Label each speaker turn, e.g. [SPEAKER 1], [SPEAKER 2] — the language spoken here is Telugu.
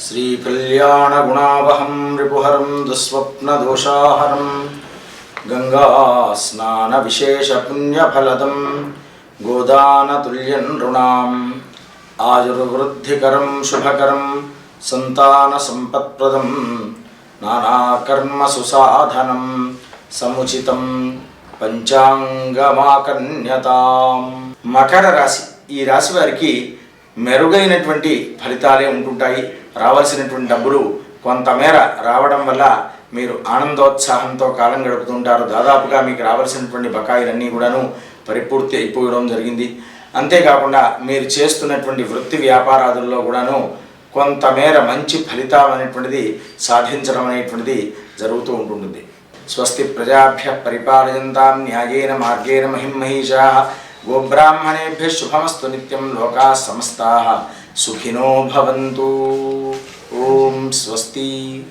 [SPEAKER 1] श्रीकल्याणगुणावहं रिपुहरं दुःस्वप्नदोषाहरं गंगा स्नान विशेष पुण्यफलदं गोदानतुल्यं नृणाम् आयुर्वृद्धिकरं शुभकरं संतान संपत्प्रदं नानाकर्म सुसाधनं समुचितं పంచాంగమాకన్యతాం. మకర రాశి, ఈ రాశి వారికి మెరుగైనటువంటి ఫలితాలే ఉంటుంటాయి. రావాల్సినటువంటి డబ్బులు కొంతమేర రావడం వల్ల మీరు ఆనందోత్సాహంతో కాలం గడుపుతుంటారు. దాదాపుగా మీకు రావాల్సినటువంటి బకాయిలన్నీ కూడాను పరిపూర్తి అయిపోవడం జరిగింది. అంతేకాకుండా మీరు చేస్తున్నటువంటి వృత్తి వ్యాపారాదుల్లో కూడాను కొంతమేర మంచి ఫలితం అనేటువంటిది సాధించడం అనేటువంటిది జరుగుతూ ఉంటుంది. స్వస్తి ప్రజాభ్య పరిపాలయంతాం న్యాయేన మార్గేణ మహిమహీషాః. గోబ్రాహ్మణేభ్యః శుభమస్తు నిత్యం. లోకాః సమస్తాః సుఖినో భవంతు. ఓం స్వస్తి.